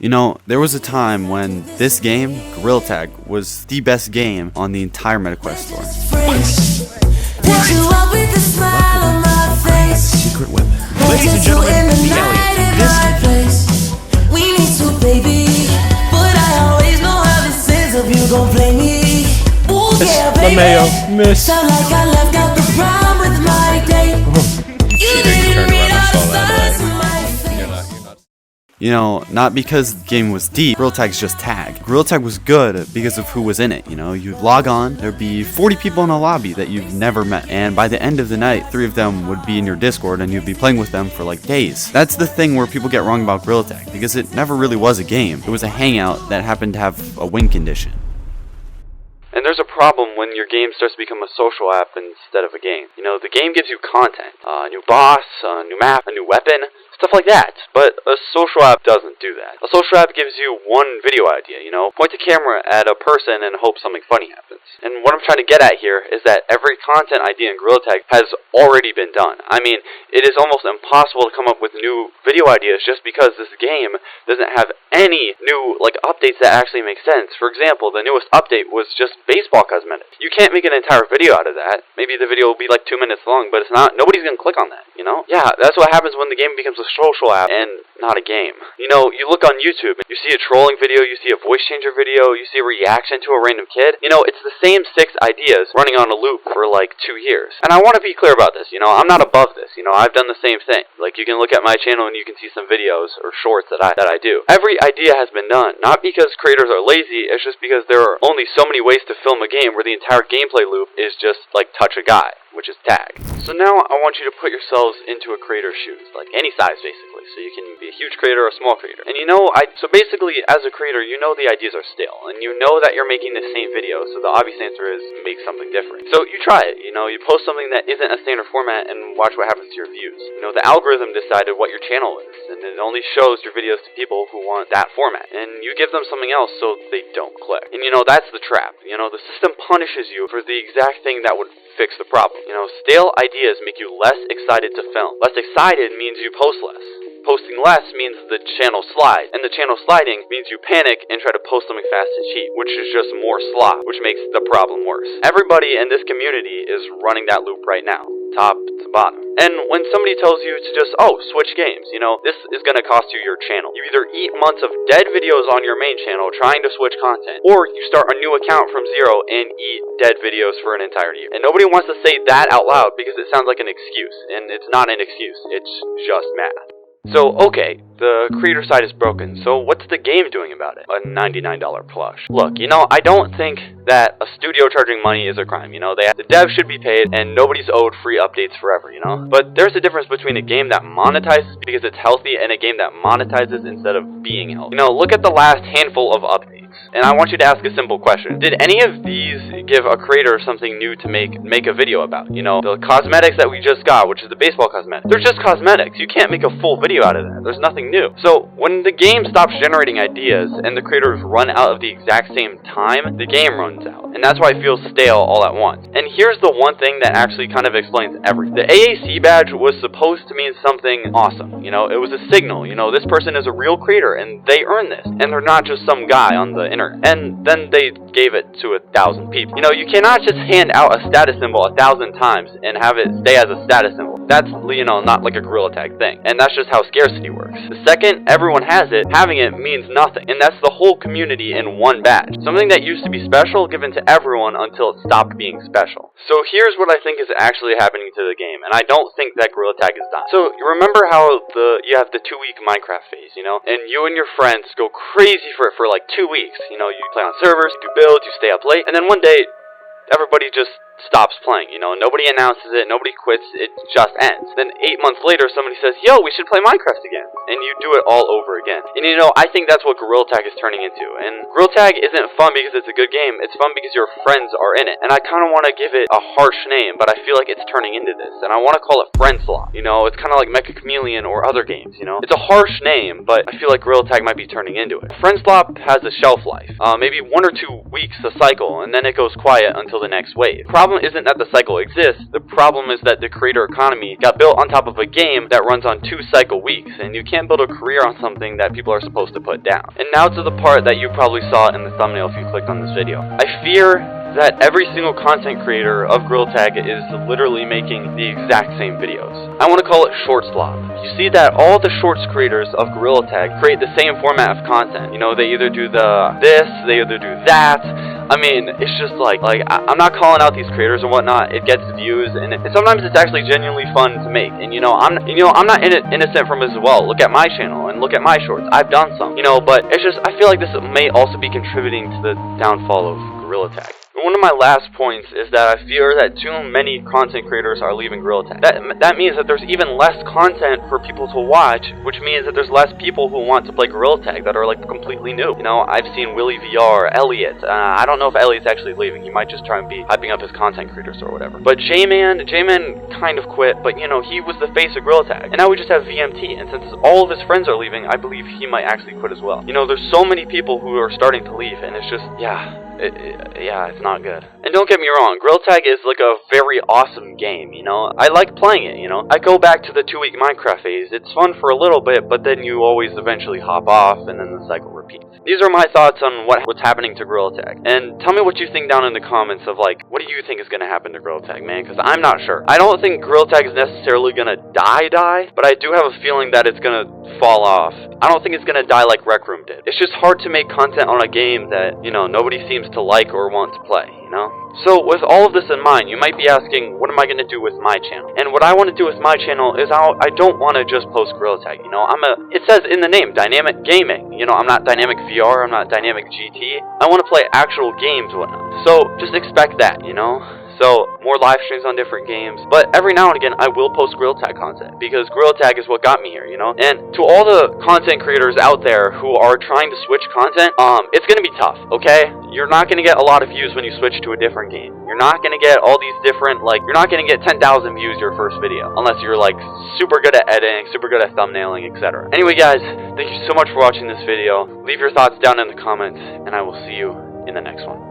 You know, there was a time when this game, gorillatag, was the best game on the entire MetaQuest store. Secret weapon. Ladies and gentlemen, the Elliot. We need to, baby, but I always know how this ends up. You gon' play me. Ooh, yeah, baby. Miss. Sound like I left out the prime with my date. You didn't read all the signs in my face. You know, not because the game was deep, gorillatag's just tag. Gorillatag was good because of who was in it, you know. You'd log on, there'd be 40 people in a lobby that you've never met, and by the end of the night, 3 of them would be in your Discord and you'd be playing with them for like days. That's the thing where people get wrong about gorillatag, because it never really was a game. It was a hangout that happened to have a win condition. And there's a problem when your game starts to become a social app instead of a game. You know, the game gives you content, a new boss, a new map, a new weapon, stuff like that. But a social app doesn't do that. A social app gives you one video idea, you know, point the camera at a person and hope something funny happens. And what I'm trying to get at here is that every content idea in gorillatag has already been done. I mean, it is almost impossible to come up with new video ideas just because this game doesn't have any new, updates that actually make sense. For example, the newest update was just baseball cosmetics. You can't make an entire video out of that. Maybe the video will be like 2 minutes long, but it's not. Nobody's gonna click on that, you know? Yeah, that's what happens when the game becomes a social app and not a game. You know, you look on YouTube, you see a trolling video, you see a voice changer video, you see a reaction to a random kid. You know, it's the same 6 ideas running on a loop for like 2 years. And I want to be clear about this, you know, I'm not above this, you know, I've done the same thing. Like, you can look at my channel and you can see some videos or shorts that I do. Every idea has been done, not because creators are lazy, it's just because there are only so many ways to film a game where the entire gameplay loop is just like touch a guy, which is tag. So now I want you to put yourselves into a creator's shoes, like any size basically, so you can be a huge creator or a small creator. And you know, so basically as a creator, you know the ideas are stale, and you know that you're making the same video, so the obvious answer is make something different. So you try it, you know, you post something that isn't a standard format and watch what happens to your views. You know, the algorithm decided what your channel is, and it only shows your videos to people who want that format, and you give them something else so they don't click. And you know, that's the trap. You know, the system punishes you for the exact thing that would fix the problem. You know, stale ideas make you less excited to film. Less excited means you post less. Posting less means the channel slides, and the channel sliding means you panic and try to post something fast and cheap, which is just more slop, which makes the problem worse. Everybody in this community is running that loop right now, top to bottom. And when somebody tells you to just, switch games, you know, this is going to cost you your channel. You either eat months of dead videos on your main channel trying to switch content, or you start a new account from zero and eat dead videos for an entire year. And nobody wants to say that out loud because it sounds like an excuse, and it's not an excuse, it's just math. So, okay, the creator side is broken, so what's the game doing about it? A $99 plush. Look, you know, I don't think that a studio charging money is a crime, you know? The devs should be paid, and nobody's owed free updates forever, you know? But there's a difference between a game that monetizes because it's healthy and a game that monetizes instead of being healthy. You know, look at the last handful of updates. And I want you to ask a simple question. Did any of these give a creator something new to make a video about? You know, the cosmetics that we just got, which is the baseball cosmetics, they're just cosmetics. You can't make a full video out of that. There's nothing new. So when the game stops generating ideas and the creators run out of the exact same time, the game runs out. And that's why it feels stale all at once. And here's the one thing that actually kind of explains everything. The AAC badge was supposed to mean something awesome. You know, it was a signal. You know, this person is a real creator and they earn this. And they're not just some guy on the internet. And then they gave it to 1,000 people. You know, you cannot just hand out a status symbol 1,000 times and have it stay as a status symbol. That's, you know, not like a gorillatag thing. And that's just how scarcity works. The second everyone has it, having it means nothing. And that's the whole community in one badge. Something that used to be special given to everyone until it stopped being special. So here's what I think is actually happening to the game. And I don't think that gorillatag is done. So you remember how you have the 2-week Minecraft phase, you know? And you and your friends go crazy for it for like 2 weeks. You know, you play on servers, you do builds, you stay up late. And then one day, everybody just stops playing, you know, nobody announces it, nobody quits, it just ends. Then 8 months later, somebody says, yo, we should play Minecraft again, and you do it all over again. And you know, I think that's what gorillatag is turning into, and gorillatag isn't fun because it's a good game, it's fun because your friends are in it, and I kind of want to give it a harsh name, but I feel like it's turning into this, and I want to call it friend slop. You know, it's kind of like Mecha Chameleon or other games, you know. It's a harsh name, but I feel like gorillatag might be turning into it. Friend slop has a shelf life, maybe 1 or 2 weeks a cycle, and then it goes quiet until the next wave. Problem problem isn't that the cycle exists, the problem is that the creator economy got built on top of a game that runs on 2 cycle weeks, and you can't build a career on something that people are supposed to put down. And now to the part that you probably saw in the thumbnail if you clicked on this video. I fear that every single content creator of gorillatag is literally making the exact same videos. I want to call it short slop. You see that all the shorts creators of gorillatag create the same format of content. You know, they either do this, they either do that. I mean, it's just like I'm not calling out these creators and whatnot. It gets views, and sometimes it's actually genuinely fun to make. And I'm not innocent from this as well. Look at my channel and look at my shorts. I've done some, but it's just I feel like this may also be contributing to the downfall of gorillatag. One of my last points is that I fear that too many content creators are leaving gorillatag. That means that there's even less content for people to watch, which means that there's less people who want to play gorillatag that are like completely new. I've seen WillyVR, Elliot. I don't know if Elliot's actually leaving. He might just try and be hyping up his content creators or whatever. But Jman kind of quit, but he was the face of gorillatag. And now we just have VMT, and since all of his friends are leaving, I believe he might actually quit as well. There's so many people who are starting to leave, and it's just, it's not good. And don't get me wrong, gorillatag is like a very awesome game, I like playing it, I go back to the 2-week Minecraft phase. It's fun for a little bit, but then you always eventually hop off, and then the cycle repeats. These are my thoughts on what's happening to gorillatag. And tell me what you think down in the comments of, what do you think is going to happen to gorillatag, man? Because I'm not sure. I don't think gorillatag is necessarily going to die, but I do have a feeling that it's going to fall off. I don't think it's going to die like Rec Room did. It's just hard to make content on a game that, nobody seems to like or want to play, So with all of this in mind, you might be asking, what am I going to do with my channel? And what I want to do with my channel is I don't want to just post gorillatag, it says in the name, dynamic gaming. I'm not dynamic VR, I'm not dynamic GT. I want to play actual games and whatnot. So just expect that, So, more live streams on different games, but every now and again I will post gorillatag content, because gorillatag is what got me here, And to all the content creators out there who are trying to switch content, it's gonna be tough, okay? You're not gonna get a lot of views when you switch to a different game. You're not gonna get all these different, you're not gonna get 10,000 views your first video, unless you're super good at editing, super good at thumbnailing, etc. Anyway guys, thank you so much for watching this video. Leave your thoughts down in the comments, and I will see you in the next one.